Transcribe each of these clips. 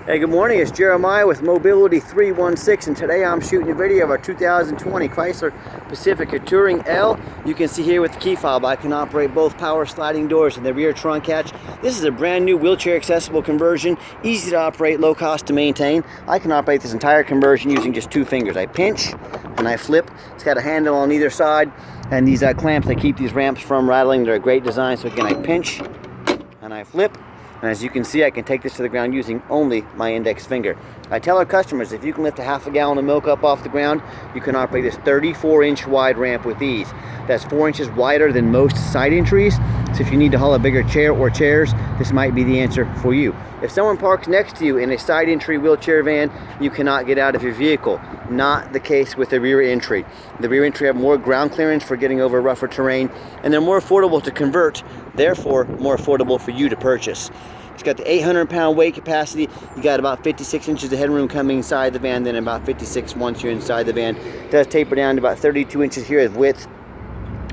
Hey, good morning. It's Jeremiah with Mobility 316, and today I'm shooting a video of our 2020 Chrysler Pacifica Touring L. You can see here with the key fob, I can operate both power sliding doors and the rear trunk hatch. This is a brand new wheelchair accessible conversion, easy to operate, low cost to maintain. I can operate this entire conversion using just two fingers. I pinch and I flip. It's got a handle on either side, and these clamps, they keep these ramps from rattling. They're a great design. So again, I pinch and I flip. And as you can see, I can take this to the ground using only my index finger. I tell our customers, if you can lift a half a gallon of milk up off the ground, you can operate this 34-inch wide ramp with ease. That's 4 inches wider than most side entries. So if you need to haul a bigger chair or chairs, this might be the answer for you. If someone parks next to you in a side entry wheelchair van, you cannot get out of your vehicle. Not the case with the rear entry. The rear entry have more ground clearance for getting over rougher terrain, and they're more affordable to convert, therefore more affordable for you to purchase. It's got the 800-pound weight capacity. You got about 56 inches of headroom coming inside the van, then about 56 once you're inside the van. It does taper down to about 32 inches here of width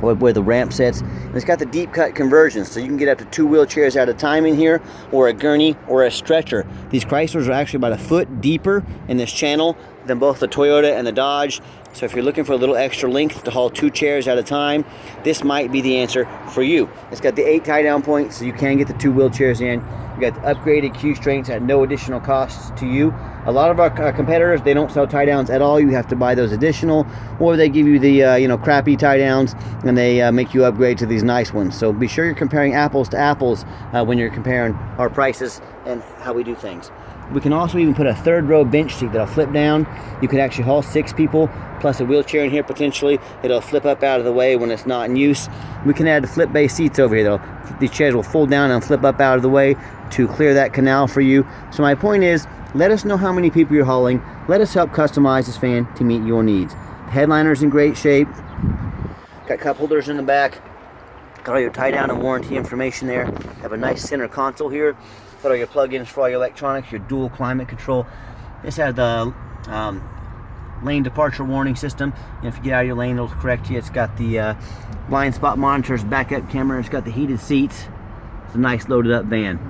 where the ramp sits. And it's got the deep cut conversion, so you can get up to 2 wheelchairs at a time in here, or a gurney, or a stretcher. These Chryslers are actually about a foot deeper in this channel than both the Toyota and the Dodge. So if you're looking for a little extra length to haul 2 chairs at a time, this might be the answer for you. It's got the 8 tie down points, so you can get the 2 wheelchairs in. You got the upgraded Q strengths at no additional costs to you. A lot of our competitors, they don't sell tie downs at all. You have to buy those additional, or they give you the crappy tie downs, and they make you upgrade to these nice ones. So be sure you're comparing apples to apples when you're comparing our prices and how we do things. We can also even put a 3rd row bench seat that'll flip down. You could actually haul 6 people plus a wheelchair in here potentially. It'll flip up out of the way when it's not in use. We can add the flip base seats over here though. These chairs will fold down and flip up out of the way to clear that canal for you. So my point is, let us know how many people you're hauling. Let us help customize this van to meet your needs. The headliner's in great shape. Got cup holders in the back. Got all your tie down and warranty information there. Have a nice center console here. Got all your plug-ins for all your electronics, your dual climate control. This has the lane departure warning system. And if you get out of your lane, it'll correct you. It's got the blind spot monitors, backup camera. It's got the heated seats. It's a nice loaded up van.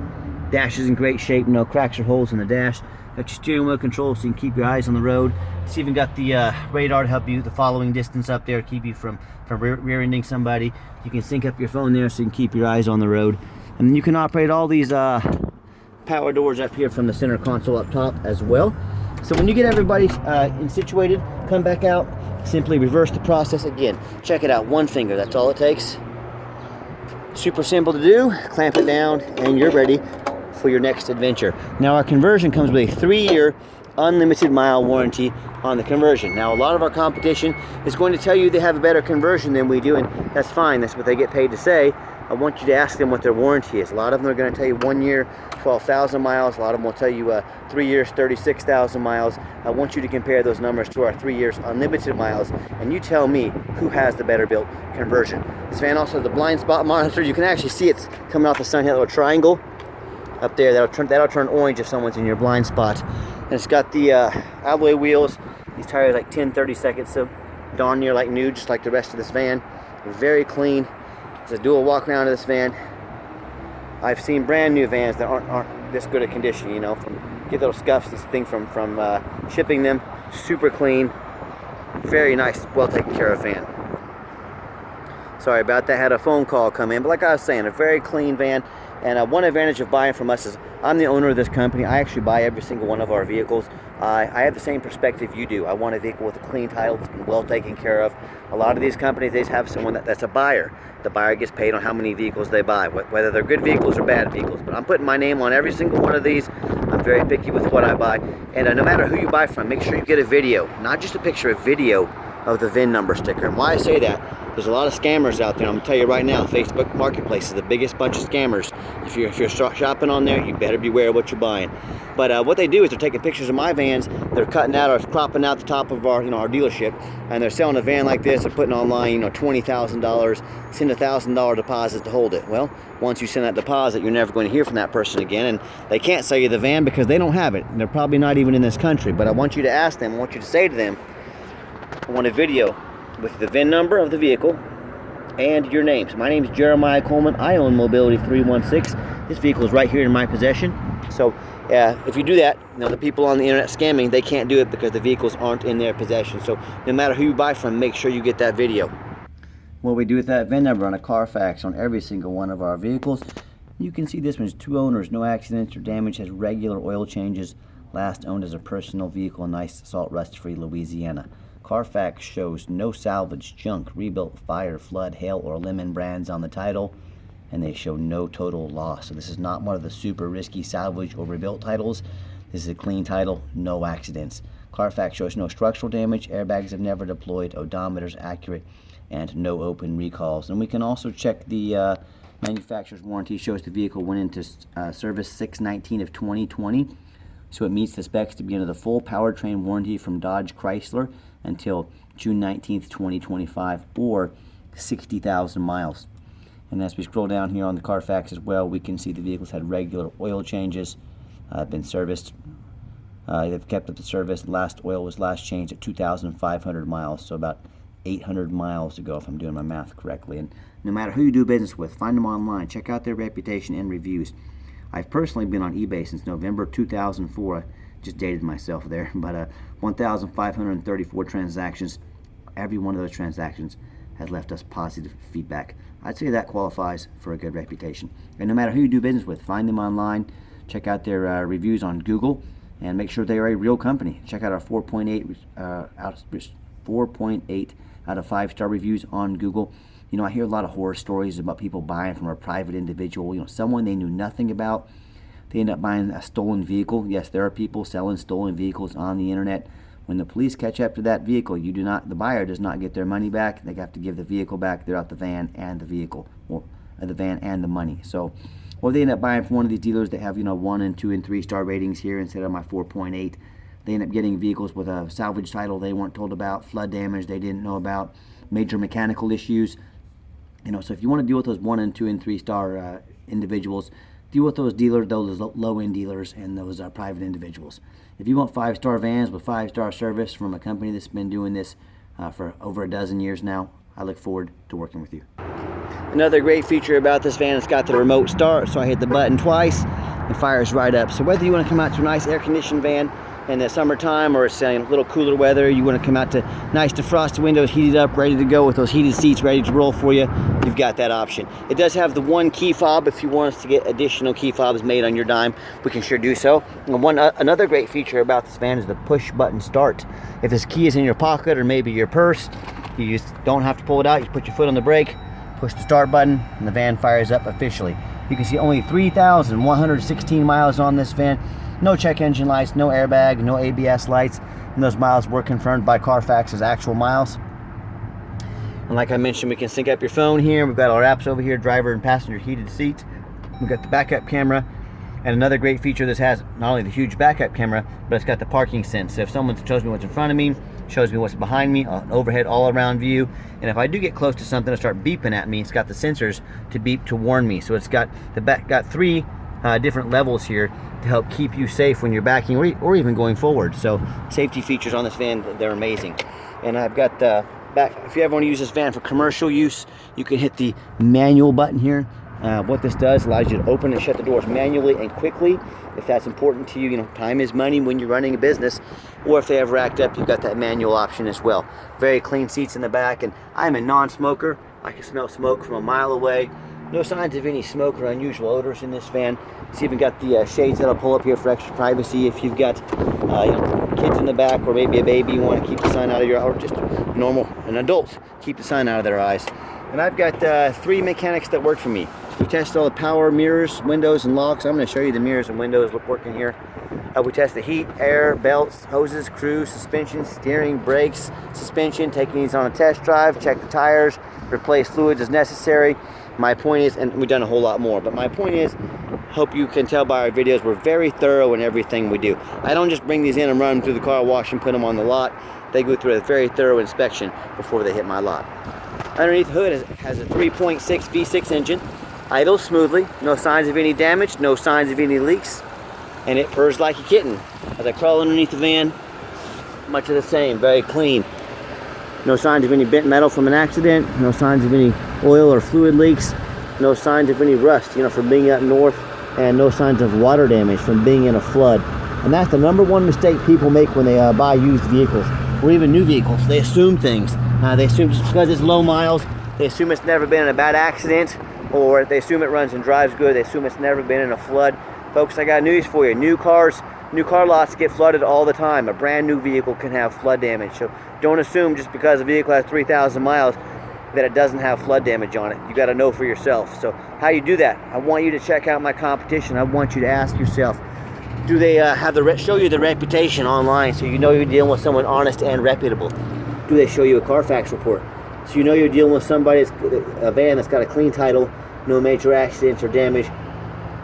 Dash is in great shape, no cracks or holes in the dash. Got your steering wheel control so you can keep your eyes on the road. It's even got the radar to help you the following distance up there, keep you from rear-ending somebody. You can sync up your phone there so you can keep your eyes on the road. And then you can operate all these power doors up here from the center console up top as well. So when you get everybody situated, come back out, simply reverse the process again. Check it out, 1 finger, that's all it takes. Super simple to do. Clamp it down and you're ready for your next adventure. Now our conversion comes with a 3-year unlimited mile warranty on the conversion. Now a lot of our competition is going to tell you they have a better conversion than we do, and that's fine, that's what they get paid to say. I want you to ask them what their warranty is. A lot of them are going to tell you 1 year, 12,000 miles. A lot of them will tell you 3 years, 36,000 miles. I want you to compare those numbers to our 3 years unlimited miles, and you tell me who has the better built conversion. This van also has the blind spot monitor. You can actually see it's coming off the sun here, a little triangle up there. That'll turn orange if someone's in your blind spot. And it's got the alloy wheels. These tires like 10/32, so darn near like new, just like the rest of this van. Very clean. It's a dual walk around of this van. I've seen brand new vans that aren't this good a condition, you know, from get little scuffs, this thing from shipping them. Super clean, very nice, well taken care of van. Sorry about that, had a phone call come in, but like I was saying, a very clean van. And one advantage of buying from us is I'm the owner of this company. I actually buy every single one of our vehicles. I have the same perspective you do. I want a vehicle with a clean title that's been well taken care of. A lot of these companies, they have someone that's a buyer. The buyer gets paid on how many vehicles they buy, whether they're good vehicles or bad vehicles. But I'm putting my name on every single one of these. I'm very picky with what I buy. And no matter who you buy from, make sure you get a video, not just a picture, a video of the VIN number sticker. And why I say that, there's a lot of scammers out there. I'm gonna tell you right now, Facebook Marketplace is the biggest bunch of scammers. If you're shopping on there, you better beware of what you're buying. But what they do is they're taking pictures of my vans, they're cutting out or cropping out the top of our dealership, and they're selling a van like this. They're putting online $20,000, send a $1,000 deposit to hold it. Well, once you send that deposit, you're never going to hear from that person again, and they can't sell you the van because they don't have it. And they're probably not even in this country. But I want you to ask them, I want you to say to them, I want a video with the VIN number of the vehicle and your name. So my name is Jeremiah Coleman. I own Mobility 316. This vehicle is right here in my possession. So if you do that, the people on the internet scamming, they can't do it because the vehicles aren't in their possession. So no matter who you buy from, make sure you get that video. What we do with that VIN number on a Carfax on every single one of our vehicles, you can see this one's 2 owners, no accidents or damage, has regular oil changes, last owned as a personal vehicle, nice salt rust free Louisiana. Carfax shows no salvage, junk, rebuilt, fire, flood, hail, or lemon brands on the title, and they show no total loss. So this is not one of the super risky salvage or rebuilt titles. This is a clean title, no accidents. Carfax shows no structural damage, airbags have never deployed, odometer's accurate, and no open recalls. And we can also check the manufacturer's warranty. Shows the vehicle went into service 6/19 of 2020, so it meets the specs to be under the full powertrain warranty from Dodge Chrysler until June 19th, 2025, or 60,000 miles. And as we scroll down here on the Carfax as well, we can see the vehicles had regular oil changes, been serviced. They've kept up the service. Last oil was last changed at 2,500 miles, so about 800 miles ago, if I'm doing my math correctly. And no matter who you do business with, find them online, check out their reputation and reviews. I've personally been on eBay since November 2004. I just dated myself there, but 1,534 transactions. Every one of those transactions has left us positive feedback. I'd say that qualifies for a good reputation. And no matter who you do business with, find them online, check out their reviews on Google, and make sure they are a real company. Check out our 4.8 out of 5-star reviews on Google. I hear a lot of horror stories about people buying from a private individual, someone they knew nothing about. They end up buying a stolen vehicle. Yes, there are people selling stolen vehicles on the internet. When the police catch up to that vehicle, the buyer does not get their money back. They have to give the vehicle back. They're out the van and the vehicle, or the van and the money. So, or they end up buying from one of these dealers that have 1 and 2 and 3 star ratings here instead of my 4.8. They end up getting vehicles with a salvage title they weren't told about, flood damage they didn't know about, major mechanical issues. So if you want to deal with those 1 and 2 and 3 star individuals, deal with those dealers, those low-end dealers, and those private individuals. If you want 5-star vans with 5-star service from a company that's been doing this for over a dozen years now, I look forward to working with you. Another great feature about this van, it's got the remote start, so I hit the button twice, it fires right up. So whether you want to come out to a nice air-conditioned van in the summertime, or it's a little cooler weather, you want to come out to nice defrosted windows, heated up, ready to go with those heated seats ready to roll for you, you've got that option. It does have the 1 key fob. If you want us to get additional key fobs made on your dime, we can sure do so. And another great feature about this van is the push button start. If this key is in your pocket or maybe your purse, you just don't have to pull it out. You put your foot on the brake, push the start button, and the van fires up officially. You can see only 3,116 miles on this van. No check engine lights, no airbag, no ABS lights, and those miles were confirmed by Carfax as actual miles. And like I mentioned, we can sync up your phone here. We've got our apps over here, driver and passenger heated seats. We've got the backup camera, and another great feature this has, not only the huge backup camera, but it's got the parking sense. So if someone shows me what's in front of me, shows me what's behind me, an overhead all-around view, and if I do get close to something and start beeping at me, it's got the sensors to beep to warn me. So it's got 3 different levels here to help keep you safe when you're backing or even going forward. So safety features on this van, they're amazing. And I've got the back, if you ever want to use this van for commercial use, you can hit the manual button here. What this does, allows you to open and shut the doors manually and quickly. If that's important to you, time is money when you're running a business, or if they ever act up, you've got that manual option as well. Very clean seats in the back, and I'm a non-smoker. I can smell smoke from a mile away. No signs of any smoke or unusual odors in this van. It's even got the shades that'll pull up here for extra privacy if you've got kids in the back, or maybe a baby, you want to keep the sun out of your, or just an adult, keep the sun out of their eyes. And I've got 3 mechanics that work for me. We tested all the power, mirrors, windows, and locks. I'm going to show you the mirrors and windows working here. We test the heat, air, belts, hoses, cruise, suspension, steering, brakes, suspension, taking these on a test drive, check the tires, replace fluids as necessary. My point is, and we've done a whole lot more, but my point is, hope you can tell by our videos, we're very thorough in everything we do. I don't just bring these in and run them through the car wash and put them on the lot. They go through a very thorough inspection before they hit my lot. Underneath the hood has a 3.6 V6 engine. Idles smoothly, no signs of any damage, no signs of any leaks, and it purrs like a kitten. As I crawl underneath the van, much of the same, very clean. No signs of any bent metal from an accident, no signs of any oil or fluid leaks, no signs of any rust. From being up north, and no signs of water damage from being in a flood. And that's the #1 mistake people make when they buy used vehicles or even new vehicles. They assume things. They assume just because it's low miles, they assume it's never been in a bad accident, or they assume it runs and drives good. They assume it's never been in a flood. Folks, I got news for you. New car lots get flooded all the time. A brand new vehicle can have flood damage. So don't assume just because a vehicle has 3,000 miles that it doesn't have flood damage on it. You got to know for yourself. So how you do that? I want you to check out my competition. I want you to ask yourself, do they show you the reputation online so you know you're dealing with someone honest and reputable? Do they show you a Carfax report so you know you're dealing with somebody, a van that's got a clean title, no major accidents or damage,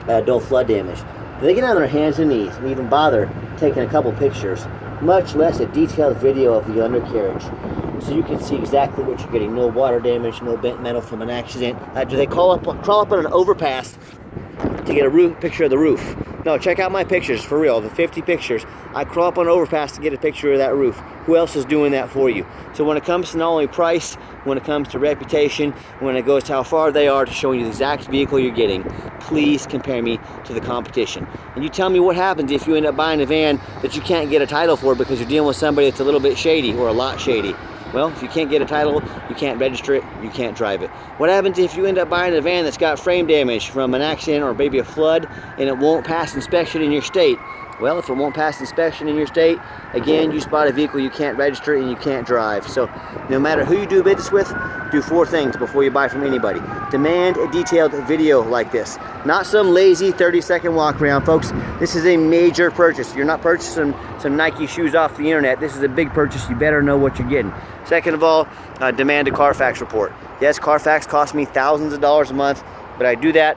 no flood damage? Do they get on their hands and knees and even bother taking a couple pictures, much less a detailed video of the undercarriage, so you can see exactly what you're getting? No water damage, no bent metal from an accident. Do they crawl up on an overpass to get a picture of the roof? No, check out my pictures, for real, the 50 pictures. I crawl up on an overpass to get a picture of that roof. Who else is doing that for you? So when it comes to not only price, when it comes to reputation, when it goes to how far they are to showing you the exact vehicle you're getting, please compare me to the competition. And you tell me what happens if you end up buying a van that you can't get a title for because you're dealing with somebody that's a little bit shady or a lot shady. Well, if you can't get a title, you can't register it, you can't drive it. What happens if you end up buying a van that's got frame damage from an accident or maybe a flood and it won't pass inspection in your state? Well, if it won't pass inspection in your state, again, you bought a vehicle you can't register and you can't drive. So no matter who you do business with, do 4 things before you buy from anybody. Demand a detailed video like this. Not some lazy 30-second walk around, folks. This is a major purchase. You're not purchasing some Nike shoes off the internet. This is a big purchase. You better know what you're getting. Second of all, demand a Carfax report. Yes, Carfax costs me thousands of dollars a month, but I do that.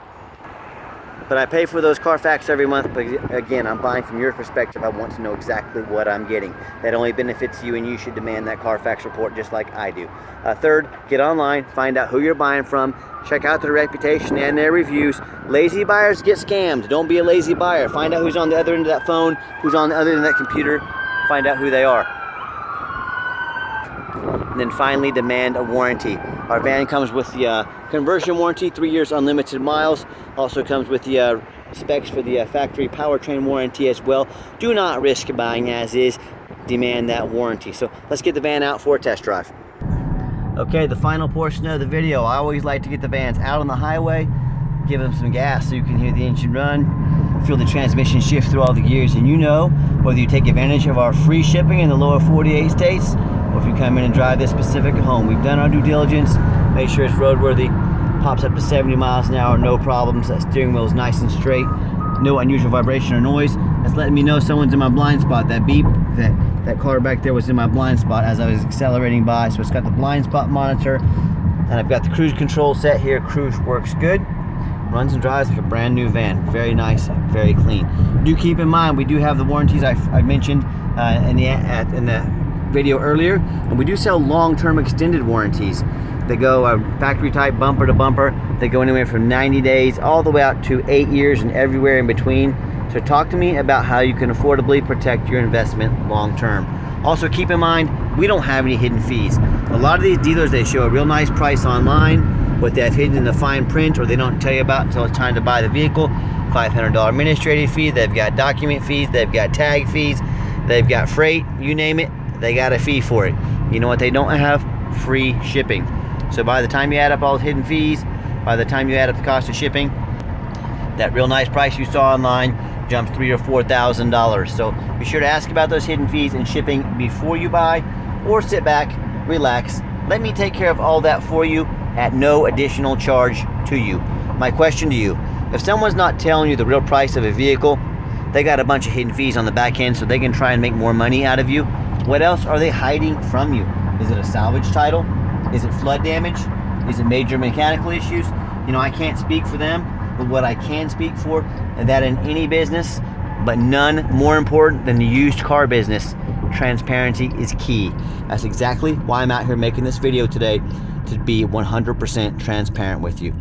But I pay for those Carfax every month. But again, I'm buying from your perspective. I want to know exactly what I'm getting. That only benefits you, and you should demand that Carfax report just like I do. Third, get online, find out who you're buying from, check out their reputation and their reviews. Lazy buyers get scammed. Don't be a lazy buyer. Find out who's on the other end of that phone, who's on the other end of that computer. Find out who they are. And then finally, demand a warranty. Our van comes with the conversion warranty, 3 years unlimited miles. Also comes with the specs for the factory powertrain warranty as well. Do not risk buying as is. Demand that warranty. So let's get the van out for a test drive. Okay, the final portion of the video. I always like to get the vans out on the highway, give them some gas so you can hear the engine run, feel the transmission shift through all the gears, and you know whether you take advantage of our free shipping in the lower 48 states or if you come in and drive this Pacifica home. We've done our due diligence, made sure it's roadworthy, pops up to 70 miles an hour, no problems. That steering wheel is nice and straight, no unusual vibration or noise. That's letting me know someone's in my blind spot. That beep, that car back there was in my blind spot as I was accelerating by. So it's got the blind spot monitor, and I've got the cruise control set here. Cruise works good. Runs and drives like a brand new van. Very nice, very clean. Do keep in mind, we do have the warranties I mentioned in the video earlier, and we do sell long-term extended warranties. They go factory type, bumper to bumper. They go anywhere from 90 days all the way out to 8 years and everywhere in between. So talk to me about how you can affordably protect your investment long-term. Also keep in mind, we don't have any hidden fees. A lot of these dealers, they show a real nice price online, what they have hidden in the fine print, or they don't tell you about until it's time to buy the vehicle. $500 administrative fee, they've got document fees, they've got tag fees, they've got freight, you name it, they got a fee for it. You know what they don't have? Free shipping. So by the time you add up all the hidden fees, by the time you add up the cost of shipping, that real nice price you saw online jumps $3,000 or $4,000. So be sure to ask about those hidden fees and shipping before you buy, or sit back, relax, let me take care of all that for you at no additional charge to you. My question to you, if someone's not telling you the real price of a vehicle, they got a bunch of hidden fees on the back end so they can try and make more money out of you, what else are they hiding from you? Is it a salvage title? Is it flood damage? Is it major mechanical issues? You know, I can't speak for them, but what I can speak for is that in any business, but none more important than the used car business, transparency is key. That's exactly why I'm out here making this video today, to be 100% transparent with you.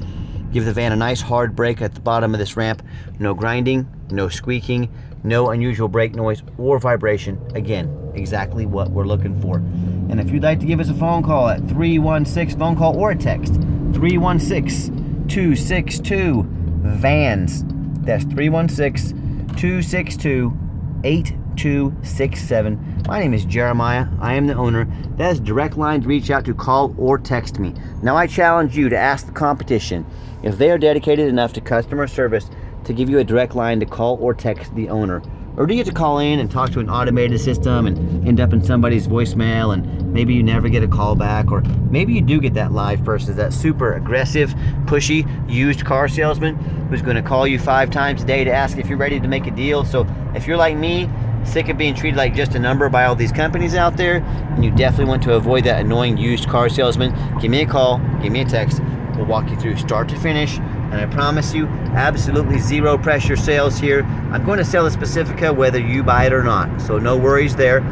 Give the van a nice hard brake at the bottom of this ramp. No grinding, no squeaking, no unusual brake noise or vibration. Again, exactly what we're looking for. And if you'd like to give us a phone call at 316, phone call or a text, 316-262-VANS. That's 316-262-8267. My name is Jeremiah. I am the owner. That is direct line to reach out to, call or text me. Now I challenge you to ask the competition if they are dedicated enough to customer service to give you a direct line to call or text the owner. Or do you get to call in and talk to an automated system and end up in somebody's voicemail, and maybe you never get a call back, or maybe you do get that live person, that super aggressive, pushy, used car salesman who's going to call you 5 times a day to ask if you're ready to make a deal. So if you're like me, sick of being treated like just a number by all these companies out there, and you definitely want to avoid that annoying used car salesman, give me a call, give me a text. We'll walk you through start to finish, and I promise you, absolutely zero pressure sales here. I'm going to sell a Pacifica whether you buy it or not, so no worries there.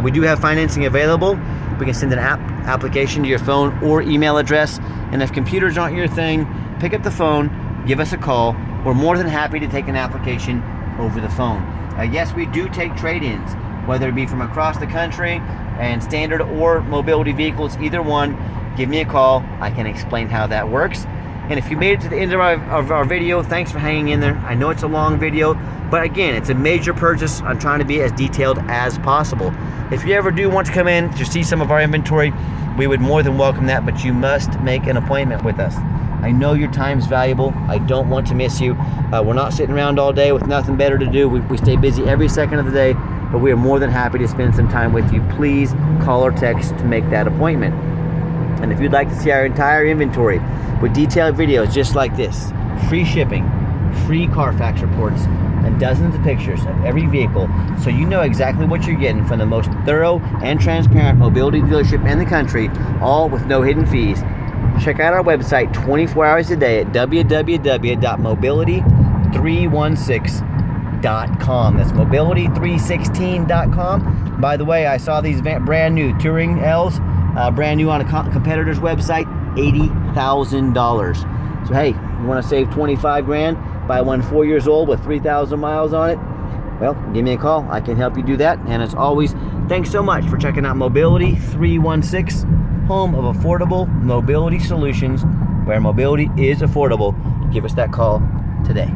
We do have financing available. We can send an application to your phone or email address, and if computers aren't your thing, pick up the phone, give us a call. We're more than happy to take an application over the phone. Yes, we do take trade-ins, whether it be from across the country and standard or mobility vehicles, either one. Give me a call. I can explain how that works. And if you made it to the end of our video, thanks for hanging in there. I know it's a long video, but again, it's a major purchase. I'm trying to be as detailed as possible. If you ever do want to come in to see some of our inventory, we would more than welcome that, but you must make an appointment with us. I know your time's valuable. I don't want to miss you. We're not sitting around all day with nothing better to do. We stay busy every second of the day, but we are more than happy to spend some time with you. Please call or text to make that appointment. And if you'd like to see our entire inventory with detailed videos just like this, free shipping, free Carfax reports, and dozens of pictures of every vehicle, so you know exactly what you're getting from the most thorough and transparent mobility dealership in the country, all with no hidden fees, check out our website 24 hours a day at www.mobility316.com. That's mobility316.com. By the way, I saw these brand new Touring L's, brand new on a competitor's website, $80,000. So hey, you want to save 25 grand, buy one 4 years old with 3,000 miles on it? Well, give me a call. I can help you do that. And as always, thanks so much for checking out Mobility 316, home of affordable mobility solutions, where mobility is affordable. Give us that call today.